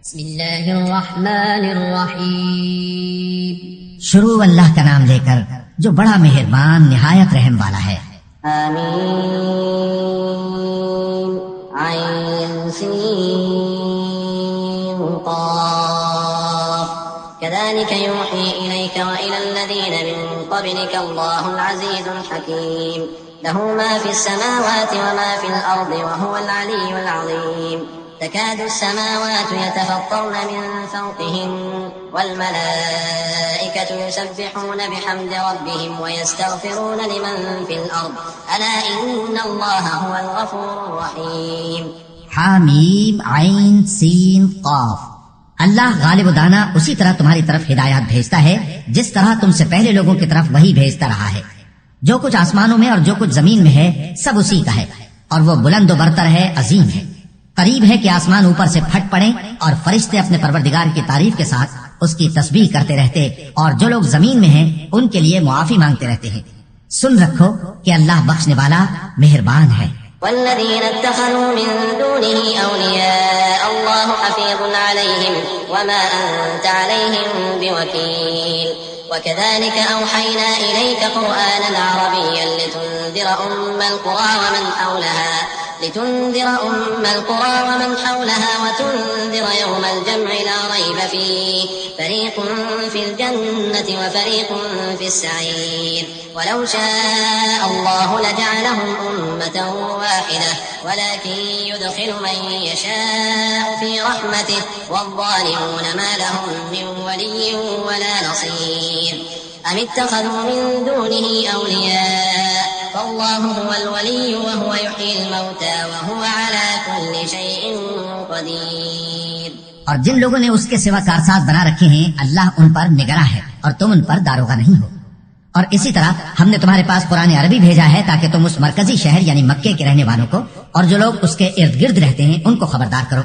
بسم اللہ الرحمن الرحیم. شروع اللہ کا نام لے کر جو بڑا مہربان نہایت رحم والا ہے. آمین. عین سین قاف. كذلك يوحي إليك وإلى الذين من قبلك الله العزيز الحكيم. له ما في السماوات وما في الأرض وهو العلي العظيم. تكاد السماوات يتفطرن من فوقهن والملائكة يسبحون بحمد ربهم ويستغفرون لمن في الأرض ألا إن الله هو الغفور الرحيم. حامیم عین سین قاف. اللہ غالب و دانا اسی طرح تمہاری طرف ہدایات بھیجتا ہے جس طرح تم سے پہلے لوگوں کی طرف وہی بھیجتا رہا ہے. جو کچھ آسمانوں میں اور جو کچھ زمین میں ہے سب اسی کا ہے اور وہ بلند و برتر ہے، عظیم ہے. قریب ہے کہ آسمان اوپر سے پھٹ پڑیں اور فرشتے اپنے پروردگار کی تعریف کے ساتھ اس کی تسبیح کرتے رہتے اور جو لوگ زمین میں ہیں ان کے لیے معافی مانگتے رہتے ہیں. سن رکھو کہ اللہ بخشنے والا مہربان ہے. والذين اتخذوا من دونه أولياء الله حفيظ عليهم وما أنت عليهم بوكيل. وكذلك أوحينا إليك قرآنا عربيا لتنذر أم القرى ومن حولها وتنذر يوم الجمع لا ريب فيه فريق في الجنة وفريق في السعير. ولو شاء الله لجعلهم أمة واحدة ولكن يدخل من يشاء في رحمته والظالمون ما لهم من ولي ولا نصير. أم اتخذوا من دونه أولياء فالله هو الولي وهو يحيي الموتى وهو على كل شيء قدير. اور جن لوگوں نے اس کے سوا کارساز بنا رکھے ہیں اللہ ان پر نگراں ہے اور تم ان پر داروغہ نہیں ہو. اور اسی طرح ہم نے تمہارے پاس قرآن عربی بھیجا ہے تاکہ تم اس مرکزی شہر یعنی مکے کے رہنے والوں کو اور جو لوگ اس کے ارد گرد رہتے ہیں ان کو خبردار کرو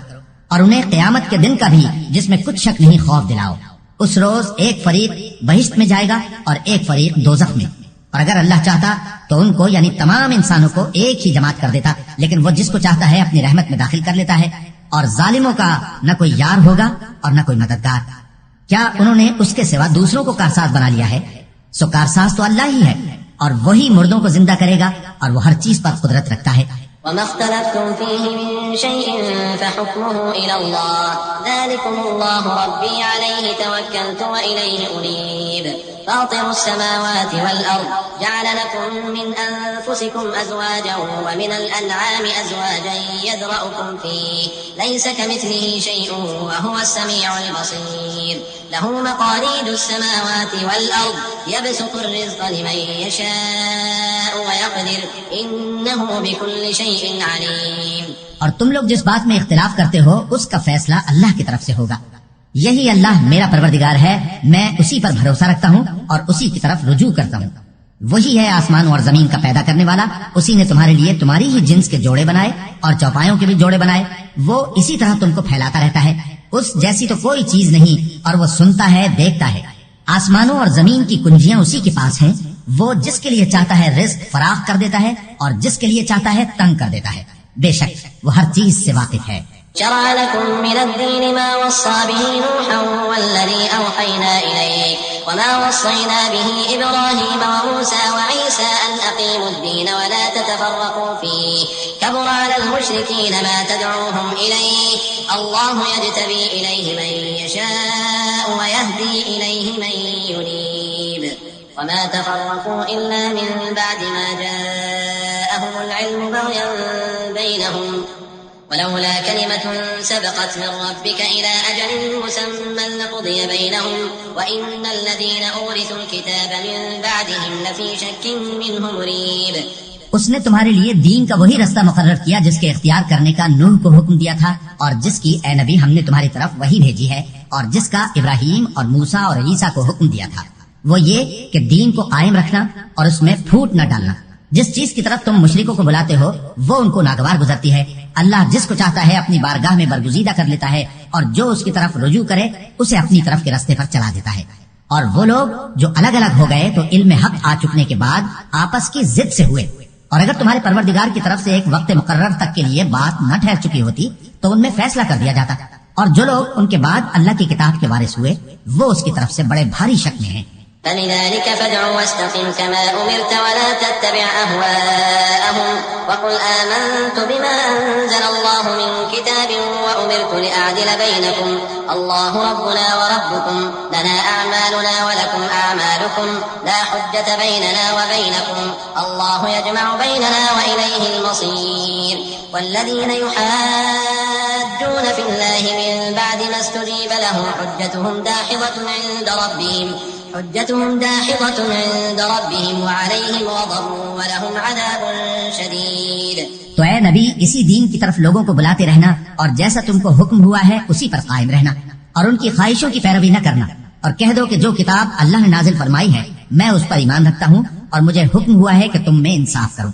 اور انہیں قیامت کے دن کا بھی جس میں کچھ شک نہیں خوف دلاؤ. اس روز ایک فریق بہشت میں جائے گا اور ایک فریق دوزخ میں. اور اگر اللہ چاہتا تو ان کو یعنی تمام انسانوں کو ایک ہی جماعت کر دیتا، لیکن وہ جس کو چاہتا ہے اپنی رحمت میں داخل کر لیتا ہے اور ظالموں کا نہ کوئی یار ہوگا اور نہ کوئی مددگار. کیا انہوں نے اس کے سوا دوسروں کو کارساز بنا لیا ہے؟ سو کارساز تو اللہ ہی ہے اور وہی مردوں کو زندہ کرے گا اور وہ ہر چیز پر قدرت رکھتا ہے. وما اختلفتم فيه من شيء فحكمه إلى الله ذلكم الله ربي عليه توكلت وإليه أنيب. فاطر السماوات والأرض جعل لكم من أنفسكم أزواجا ومن الأنعام أزواجا يذرأكم فيه ليس كمثله شيء وهو السميع البصير. له مقاليد السماوات والأرض يبسط الرزق لمن يشاء ويقدر إنه بكل شيء عليم. اور تم لوگ جس بات میں اختلاف کرتے ہو اس کا فیصلہ اللہ کی طرف سے ہوگا. یہی اللہ میرا پروردگار ہے، میں اسی پر بھروسہ رکھتا ہوں اور اسی کی طرف رجوع کرتا ہوں. وہی ہے آسمان اور زمین کا پیدا کرنے والا، اسی نے تمہارے لیے تمہاری ہی جنس کے جوڑے بنائے اور چوپایوں کے بھی جوڑے بنائے. وہ اسی طرح تم کو پھیلاتا رہتا ہے، اس جیسی تو کوئی چیز نہیں اور وہ سنتا ہے، دیکھتا ہے. آسمانوں اور زمین کی کنجیاں اسی کے پاس ہیں. وہ جس کے لیے چاہتا ہے رزق فراخ کر دیتا ہے اور جس کے لیے چاہتا ہے تنگ کر دیتا ہے. بے شک وہ ہر چیز سے واقف ہے. شرع لكم من الدين ما وصى به نوحا والذي أوحينا إليك وما وصينا به إبراهيم وموسى وعيسى أن أقيموا الدين ولا تتفرقوا فيه كبر على المشركين ما تدعوهم إليه الله يجتبي إليه من يشاء ويهدي إليه من ينيب. وما تفرقوا إلا من بعد ما جاءهم العلم بغيا بينهم ولولا كلمة سبقت من ربك إلى أجل مسمى لقضي بينهم وإن الذين أورثوا الكتاب من بعدهم لفي شك منه مريب. اس نے تمہارے لیے دین کا وہی رستہ مقرر کیا جس کے اختیار کرنے کا نوح کو حکم دیا تھا اور جس کی اے نبی ہم نے تمہاری طرف وہی بھیجی ہے اور جس کا ابراہیم اور موسیٰ اور عیسیٰ کو حکم دیا تھا. وہ یہ کہ دین کو قائم رکھنا اور اس میں پھوٹ نہ ڈالنا. جس چیز کی طرف تم مشرکوں کو بلاتے ہو وہ ان کو ناگوار گزرتی ہے. اللہ جس کو چاہتا ہے اپنی بارگاہ میں برگزیدہ کر لیتا ہے اور جو اس کی طرف رجوع کرے اسے اپنی طرف کے راستے پر چلا دیتا ہے. اور وہ لوگ جو الگ الگ ہو گئے تو علم حق آ چکنے کے بعد آپس کی ضد سے ہوئے. اور اگر تمہارے پروردگار کی طرف سے ایک وقت مقرر تک کے لیے بات نہ ٹھہر چکی ہوتی تو ان میں فیصلہ کر دیا جاتا. اور جو لوگ ان کے بعد اللہ کی کتاب کے وارث ہوئے وہ اس کی طرف سے بڑے بھاری شک میں ہیں. فلذلك فادع واستقم كما أمرت ولا تتبع أهواءهم وقل آمنت بما أنزل الله من كتاب وأمرت لأعدل بينكم الله ربنا وربكم لنا أعمالنا ولكم أعمالكم لا حجة بيننا وبينكم الله يجمع بيننا وإليه المصير. والذين يحاجون في الله من بعد ما استجيب له حجتهم داحضة عند ربهم وعليهم غضب ولهم عذاب شديد. تو اے نبی اسی دین کی طرف لوگوں کو بلاتے رہنا اور جیسا تم کو حکم ہوا ہے اسی پر قائم رہنا اور ان کی خواہشوں کی پیروی نہ کرنا اور کہہ دو کہ جو کتاب اللہ نے نازل فرمائی ہے میں اس پر ایمان رکھتا ہوں اور مجھے حکم ہوا ہے کہ تم میں انصاف کرو.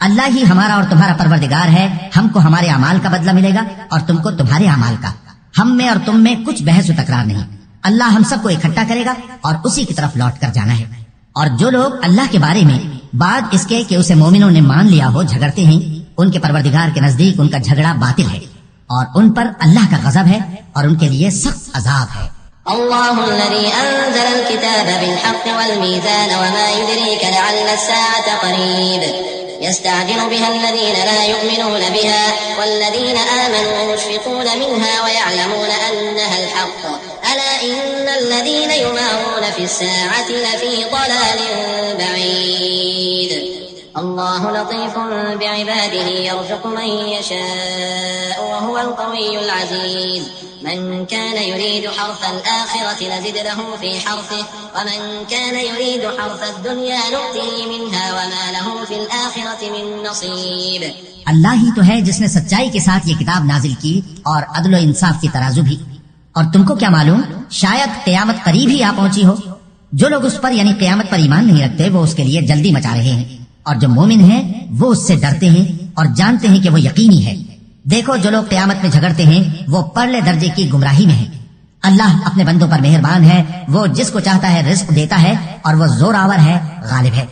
اللہ ہی ہمارا اور تمہارا پروردگار ہے. ہم کو ہمارے اعمال کا بدلہ ملے گا اور تم کو تمہارے اعمال کا. ہم میں اور تم میں کچھ بحث و تکرار نہیں. اللہ ہم سب کو اکٹھا کرے گا اور اسی کی طرف لوٹ کر جانا ہے. اور جو لوگ اللہ کے بارے میں بعد اس کے کہ اسے مومنوں نے مان لیا ہو جھگڑتے ہیں ان کے پروردگار کے نزدیک ان کا جھگڑا باطل ہے اور ان پر اللہ کا غضب ہے اور ان کے لیے سخت عذاب ہے. الله الذي أنزل الكتاب بالحق والميزان وما يدريك لعل الساعة قريب يستعجل بها الذين لا يؤمنون بها والذين آمنوا مشفقون منها ويعلمون أنها الحق ألا إن الذين يمارون في الساعة لفي ضلال بعيد. الله لطيف بعباده يرزق من يشاء وهو القوي العزيز. من كان يريد حرث الآخرة نزد له في حرثه ومن كان يريد حرث الدنيا نؤته منها وما له في الآخرة من نصيب. اللہ ہی تو ہے جس نے سچائی کے ساتھ یہ کتاب نازل کی اور عدل و انصاف کی ترازو بھی. اور تم کو کیا معلوم شاید قیامت قریب ہی آ پہنچی ہو. جو لوگ اس پر یعنی قیامت پر ایمان نہیں رکھتے وہ اس کے لیے جلدی مچا رہے ہیں اور جو مومن ہیں وہ اس سے ڈرتے ہیں اور جانتے ہیں کہ وہ یقینی ہے. دیکھو جو لوگ قیامت میں جھگڑتے ہیں وہ پرلے درجے کی گمراہی میں ہیں. اللہ اپنے بندوں پر مہربان ہے. وہ جس کو چاہتا ہے رزق دیتا ہے اور وہ زور آور ہے غالب ہے.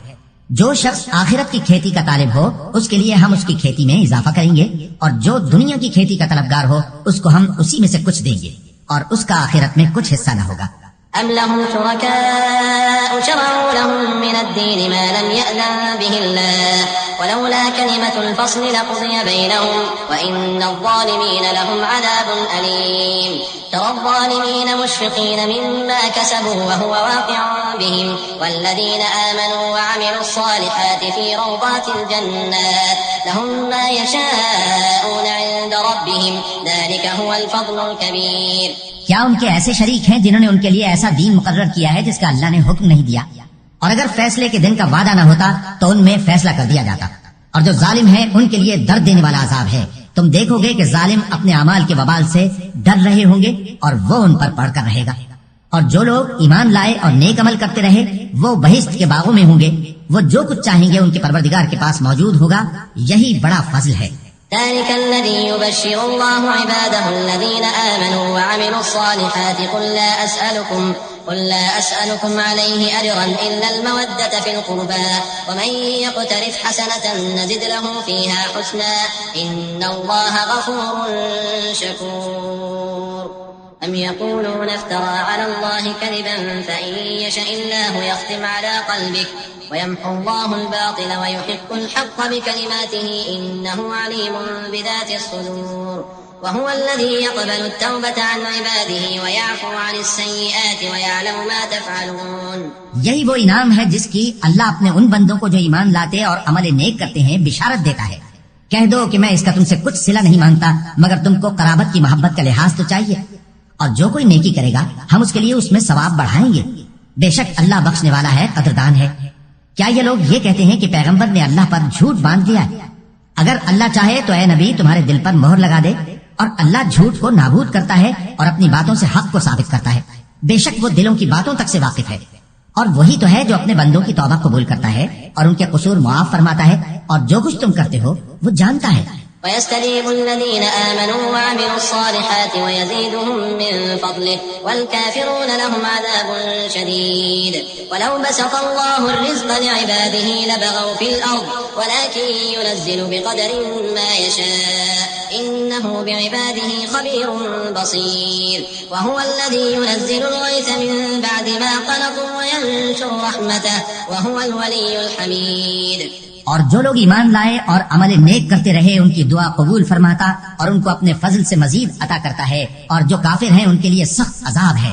جو شخص آخرت کی کھیتی کا طالب ہو اس کے لیے ہم اس کی کھیتی میں اضافہ کریں گے اور جو دنیا کی کھیتی کا طلبگار ہو اس کو ہم اسی میں سے کچھ دیں گے اور اس کا آخرت میں کچھ حصہ نہ ہوگا. أم لهم شركاء شرعوا لهم من الدين ما لم يأذن به الله ولولا كلمة الفصل لقضي بينهم وإن الظالمين لهم عذاب أليم. ترى الظالمين مشفقين مما كسبوا وهو واقع بهم والذين آمنوا وعملوا الصالحات في روضات الجنات لهم ما يشاءون عند ربهم ذلك هو الفضل الكبير. کیا ان کے ایسے شریک ہیں جنہوں نے ان کے لیے ایسا دین مقرر کیا ہے جس کا اللہ نے حکم نہیں دیا؟ اور اگر فیصلے کے دن کا وعدہ نہ ہوتا تو ان میں فیصلہ کر دیا جاتا. اور جو ظالم ہیں ان کے لیے درد دینے والا عذاب ہے. تم دیکھو گے کہ ظالم اپنے اعمال کے وبال سے ڈر رہے ہوں گے اور وہ ان پر پڑھ کر رہے گا. اور جو لوگ ایمان لائے اور نیک عمل کرتے رہے وہ بہشت کے باغوں میں ہوں گے. وہ جو کچھ چاہیں گے ان کے پروردگار کے پاس موجود ہوگا. یہی بڑا فضل ہے. ذلك الذي يبشر الله عباده الذين آمنوا وعملوا الصالحات قل لا أسألكم عليه أجرا إلا المودة في القربى ومن يقترف حسنة نزد له فيها حسنا إن الله غفور شكور. أم يقولون افترى على الله كذبا فإن يشاء الله يختم على قلبك ويمحو الله الباطل ويحق الحق بكلماته إنه عليم بذات الصدور. وهو الذي يقبل التوبة عن عباده ويعفو عن السيئات ويعلم ما تفعلون. یہی وہ انعام ہے جس کی اللہ اپنے ان بندوں کو جو ایمان لاتے اور عمل نیک کرتے ہیں بشارت دیتا ہے. کہہ دو کہ میں اس کا تم سے کچھ صلہ نہیں مانگتا مگر تم کو قرابت کی محبت کا لحاظ تو چاہیے. اور جو کوئی نیکی کرے گا ہم اس کے لیے اس میں ثواب بڑھائیں گے. بے شک اللہ بخشنے والا ہے قدردان ہے. کیا یہ لوگ یہ کہتے ہیں کہ پیغمبر نے اللہ پر جھوٹ باندھ دیا ہے؟ اگر اللہ چاہے تو اے نبی تمہارے دل پر مہر لگا دے. اور اللہ جھوٹ کو نابود کرتا ہے اور اپنی باتوں سے حق کو ثابت کرتا ہے. بے شک وہ دلوں کی باتوں تک سے واقف ہے. اور وہی تو ہے جو اپنے بندوں کی توبہ قبول کرتا ہے اور ان کے قصور معاف فرماتا ہے. اور جو کچھ تم کرتے ہو وہ جانتا ہے. ويستجيب الذين آمنوا وعملوا الصالحات ويزيدهم من فضله والكافرون لهم عذاب شديد ولو بسط الله الرزق لعباده لبغوا في الأرض ولكن ينزل بقدر ما يشاء إنه بعباده خبير بصير وهو الذي ينزل الغيث من بعد ما قنطوا وينشر رحمته وهو الولي الحميد. اور جو لوگ ایمان لائے اور عمل نیک کرتے رہے ان کی دعا قبول فرماتا اور ان کو اپنے فضل سے مزید عطا کرتا ہے، اور جو کافر ہیں ان کے لیے سخت عذاب ہے.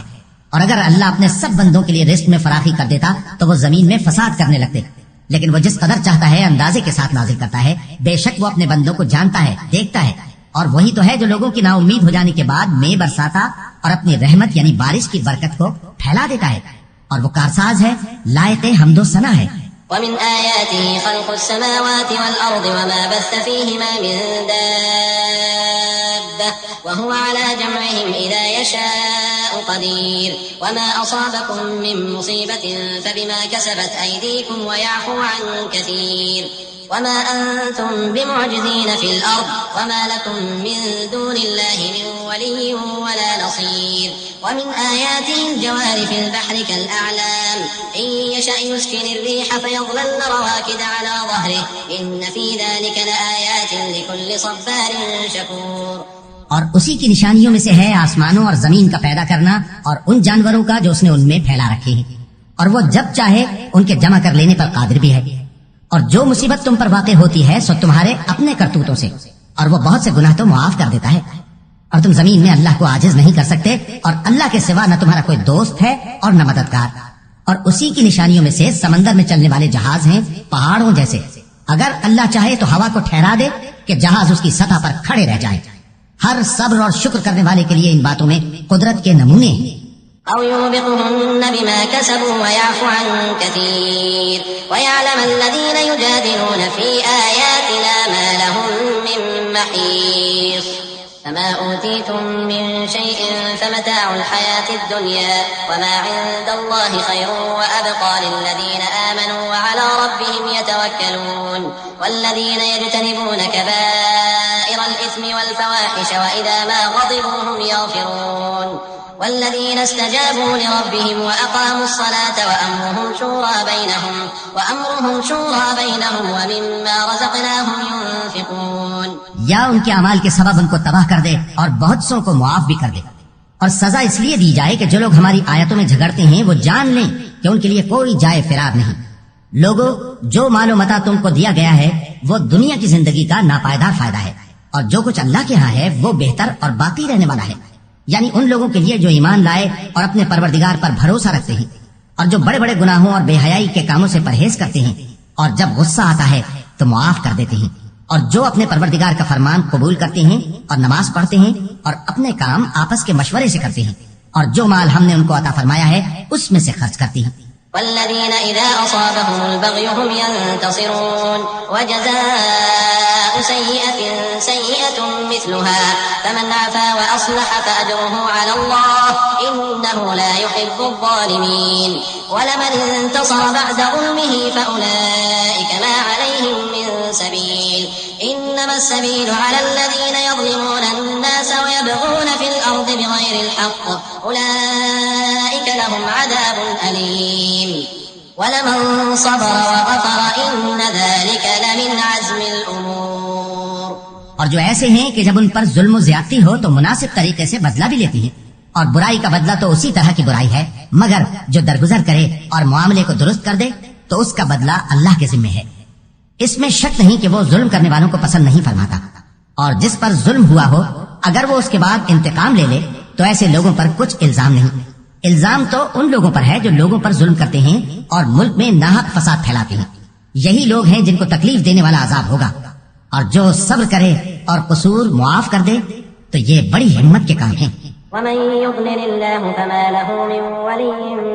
اور اگر اللہ اپنے سب بندوں کے لیے رزق میں فراخی کر دیتا تو وہ زمین میں فساد کرنے لگتے، لیکن وہ جس قدر چاہتا ہے اندازے کے ساتھ نازل کرتا ہے. بے شک وہ اپنے بندوں کو جانتا ہے، دیکھتا ہے. اور وہی تو ہے جو لوگوں کی نا امید ہو جانے کے بعد میں برساتا اور اپنی رحمت یعنی بارش کی برکت کو پھیلا دیتا ہے، اور وہ کارساز ہے، لائق حمد و ثنا ہے. ومن آياته خلق السماوات والأرض وما بث فيهما من دابة وهو على جمعهم إذا يشاء قدير وما أصابكم من مصيبة فبما كسبت أيديكم ويعفو عن كثير وما أنتم بمعجزين في الأرض وما لكم من دون الله من ولي ولا نصير ومن آياته الجوار في البحر كالأعلام إن يشأ يسكن الريح فيظللن رواكد على ظهره إن في ذلك لآيات لكل صبار شكور. اور اسی کی نشانیوں میں سے ہے آسمانوں اور زمین کا پیدا کرنا اور ان جانوروں کا جو اس نے ان میں پھیلا رکھے ہیں، اور وہ جب چاہے ان کے جمع کر لینے پر قادر بھی ہے. اور جو مصیبت تم پر واقع ہوتی ہے سو تمہارے اپنے کرتوتوں سے، اور وہ بہت سے گناہ تو معاف کر دیتا ہے. اور تم زمین میں اللہ کو عاجز نہیں کر سکتے، اور اللہ کے سوا نہ تمہارا کوئی دوست ہے اور نہ مددگار. اور اسی کی نشانیوں میں سے سمندر میں چلنے والے جہاز ہیں پہاڑوں جیسے. اگر اللہ چاہے تو ہوا کو ٹھہرا دے کہ جہاز اس کی سطح پر کھڑے رہ جائیں. ہر صبر اور شکر کرنے والے کے لیے ان باتوں میں قدرت کے نمونے ہیں. أو يوبقهن بما كسبوا ويعفو عن كثير ويعلم الذين يجادلون في آياتنا ما لهم من محيص. فما أوتيتم من شيء فمتاع الحياة الدنيا وما عند الله خير وأبقى للذين آمنوا وعلى ربهم يتوكلون والذين يجتنبون كبائر الإثم والفواحش وإذا ما غضبوا هم يغفرون والذين استجابوا لربهم وأقاموا الصلاة وأمرهم شورى بينهم ومما رزقناهم ينفقون. یا ان کے اعمال کے سبب ان کو تباہ کر دے اور بہت سو کو معاف بھی کر دے. اور سزا اس لیے دی جائے کہ جو لوگ ہماری آیتوں میں جھگڑتے ہیں وہ جان لیں کہ ان کے لیے کوئی جائے فرار نہیں. لوگوں، جو مال و متاع تم کو دیا گیا ہے وہ دنیا کی زندگی کا ناپائیدار فائدہ ہے، اور جو کچھ اللہ کے ہاں ہے وہ بہتر اور باقی رہنے والا ہے. یعنی ان لوگوں کے لیے جو ایمان لائے اور اپنے پروردگار پر بھروسہ رکھتے ہیں، اور جو بڑے بڑے گناہوں اور بے حیائی کے کاموں سے پرہیز کرتے ہیں، اور جب غصہ آتا ہے تو معاف کر دیتے ہیں، اور جو اپنے پروردگار کا فرمان قبول کرتے ہیں اور نماز پڑھتے ہیں اور اپنے کام آپس کے مشورے سے کرتے ہیں، اور جو مال ہم نے ان کو عطا فرمایا ہے اس میں سے خرچ کرتے ہیں. والذين إذا أصابهم البغي هم ينتصرون وجزاء سيئة سيئة مثلها فمن عفا وأصلح فأجره على الله إنه لا يحب الظالمين ولمن انتصر بعد ظلمه فأولئك ما عليهم من سبيل إنما السبيل على الذين يظلمون الناس ويبغون في الأرض بغير الحق أولئك لهم عذاب أليم وَلَمَنْ صَبَرَ وَغَفَرَ إِنَّ ذَلِكَ لَمِنْ عَزْمِ الْأُمُورِ. اور جو ایسے ہیں کہ جب ان پر ظلم و زیادتی ہو تو مناسب طریقے سے بدلہ بھی لیتی ہیں، اور برائی کا بدلہ تو اسی طرح کی برائی ہے، مگر جو درگزر کرے اور معاملے کو درست کر دے تو اس کا بدلہ اللہ کے ذمہ ہے. اس میں شک نہیں کہ وہ ظلم کرنے والوں کو پسند نہیں فرماتا، اور جس پر ظلم ہوا ہو اگر وہ اس کے بعد انتقام لے لے تو ایسے لوگوں پر کچھ الزام نہیں. الزام تو ان لوگوں پر ہے جو لوگوں پر ظلم کرتے ہیں اور ملک میں ناحق فساد پھیلاتے ہیں. یہی لوگ ہیں جن کو تکلیف دینے والا عذاب ہوگا. اور جو صبر کرے اور قصور معاف کر دے تو یہ بڑی ہمت کے کام ہیں. ومن يضلل الله فما له من ولي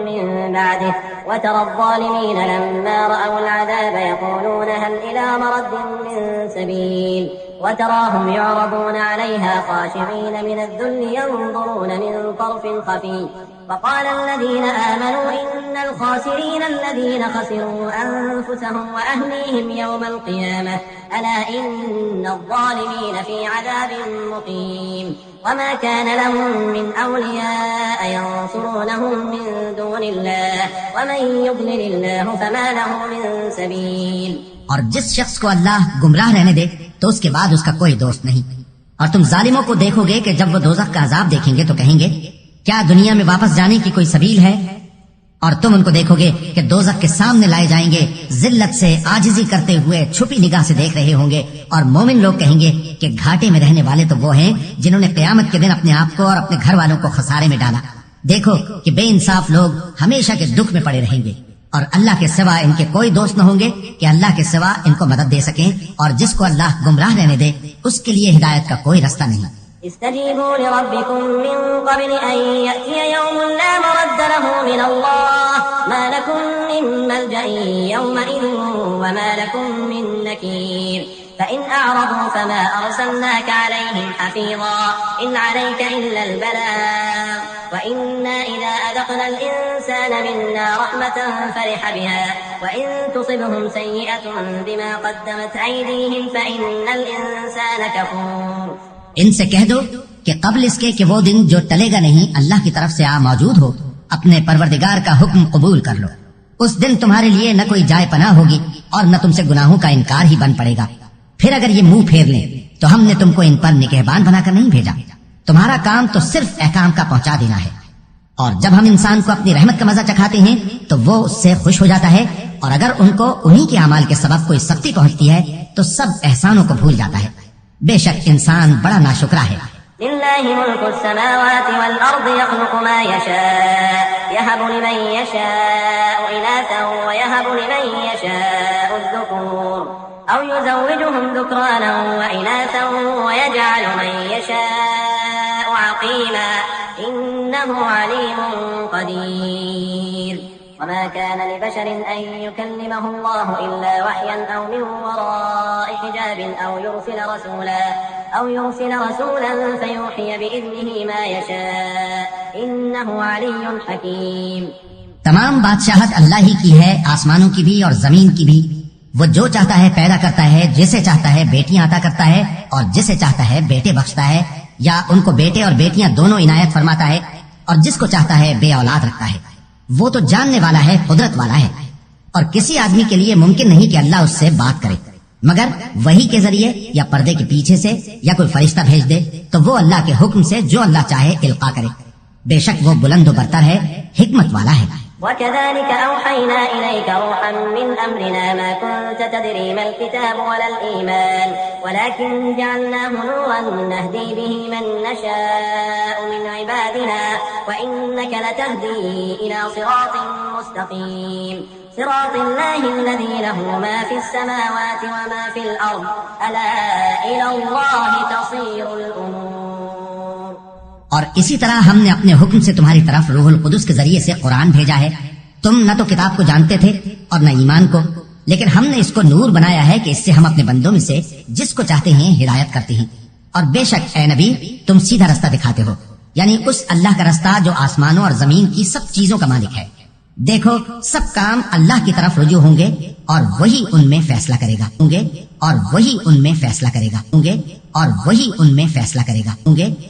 من بعده وترى الظالمين لما رأوا العذاب يقولون هل إلى مرد من سبيل وتراهم يعرضون عليها خاشعين من الذل ينظرون من طرف خفي وقال الذين آمنوا إن الخاسرين الذين خسروا أنفسهم وأهليهم يوم القيامة ألا إن الظالمين في عذاب مقيم وما كان لهم من أولياء ينصرونهم من دون الله ومن يضلل الله فما له من سبيل. اور جس شخص کو اللہ گمراہ رہنے دے تو اس کے بعد اس کا کوئی دوست نہیں. اور تم ظالموں کو دیکھو گے کہ جب وہ دوزخ کا عذاب دیکھیں گے تو کہیں گے کیا دنیا میں واپس جانے کی کوئی سبیل ہے؟ اور تم ان کو دیکھو گے کہ دوزخ کے سامنے لائے جائیں گے، ذلت سے عاجزی کرتے ہوئے چھپی نگاہ سے دیکھ رہے ہوں گے، اور مومن لوگ کہیں گے کہ گھاٹے میں رہنے والے تو وہ ہیں جنہوں نے قیامت کے دن اپنے آپ کو اور اپنے گھر والوں کو خسارے میں ڈالا. دیکھو کہ بے انصاف لوگ ہمیشہ کے دکھ میں پڑے رہیں گے، اور اللہ کے سوا ان کے کوئی دوست نہ ہوں گے کہ اللہ کے سوا ان کو مدد دے سکیں، اور جس کو اللہ گمراہ رہنے دے اس کے لیے ہدایت کا کوئی رستہ نہیں. استجیبوا لربکم من قبل ان یأتی یوم لا مرد له من اللہ ما لکم من ملجأ یومئذ وما لکم من نکیر فإن أعرضوا فما أرسلناك عليهم حفيظا إن عليك إلا البلاغ وإنا إذا أذقنا الإنسان منا رحمة فرح بها وإن تصبهم سيئة بما قدمت أيديهم فإن الإنسان كفور. ان سے کہہ دو کہ قبل اس کے کہ وہ دن جو ٹلے گا نہیں اللہ کی طرف سے موجود ہو، اپنے پروردگار کا حکم قبول کر لو. اس دن تمہارے لیے نہ کوئی جائے پناہ ہوگی اور نہ تم سے گناہوں کا انکار ہی بن پڑے گا. پھر اگر یہ منہ پھیر لیں تو ہم نے تم کو ان پر نگہبان بنا کر نہیں بھیجا. تمہارا کام تو صرف احکام کا پہنچا دینا ہے. اور جب ہم انسان کو اپنی رحمت کا مزہ چکھاتے ہیں تو وہ اس سے خوش ہو جاتا ہے، اور اگر ان کو انہی کے اعمال کے سبب کوئی سختی پہنچتی ہے تو سب احسانوں کو بھول جاتا ہے. بے شک انسان بڑا ناشکرا ہے. لله ملك السماوات والأرض يخلق ما يشاء يهب لمن يشاء إناثا ويهب لمن يشاء الذكور أو يزوجهم ذكرانا وإناثا ويجعل من يشاء عقيما إنه عليم قدير. وما كان لبشر أن يكلمه الله إلا وحيا أو من وراء حجاب أو يرسل رسولا فيوحي بإذنه ما يشاء إنه علي حكيم. تمام بادشاہت اللہ ہی کی ہے، آسمانوں کی بھی اور زمین کی بھی. وہ جو چاہتا ہے پیدا کرتا ہے، جسے چاہتا ہے بیٹیاں عطا کرتا ہے اور جسے چاہتا ہے بیٹے بخشتا ہے، یا ان کو بیٹے اور بیٹیاں دونوں عنایت فرماتا ہے، اور جس کو چاہتا ہے بے اولاد رکھتا ہے. وہ تو جاننے والا ہے، قدرت والا ہے. اور کسی آدمی کے لیے ممکن نہیں کہ اللہ اس سے بات کرے مگر وحی کے ذریعے یا پردے کے پیچھے سے یا کوئی فرشتہ بھیج دے تو وہ اللہ کے حکم سے جو اللہ چاہے القا کرے. بے شک وہ بلند و برتر ہے، حکمت والا ہے. وكذلك أوحينا إليك روحا من أمرنا ما كنت تدري ما الكتاب ولا الإيمان ولكن جعلناه نورا نهدي به من نشاء من عبادنا وإنك لتهدي إلى صراط مستقيم صراط الله الذي له ما في السماوات وما في الأرض ألا إلى الله تصير الأمور. اور اسی طرح ہم نے اپنے حکم سے تمہاری طرف روح القدس کے ذریعے سے قرآن بھیجا ہے. تم نہ تو کتاب کو جانتے تھے اور نہ ایمان کو، لیکن ہم نے اس کو نور بنایا ہے کہ اس سے ہم اپنے بندوں میں سے جس کو چاہتے ہیں ہدایت کرتے ہیں. اور بے شک اے نبی تم سیدھا رستہ دکھاتے ہو، یعنی اس اللہ کا رستہ جو آسمانوں اور زمین کی سب چیزوں کا مالک ہے. دیکھو سب کام اللہ کی طرف رجوع ہوں گے اور وہی ان میں فیصلہ کرے گا ہوں گے اور وہی ان میں فیصلہ کرے گا ہوں گے اور وہی ان میں فیصلہ کرے گا ہوں گے.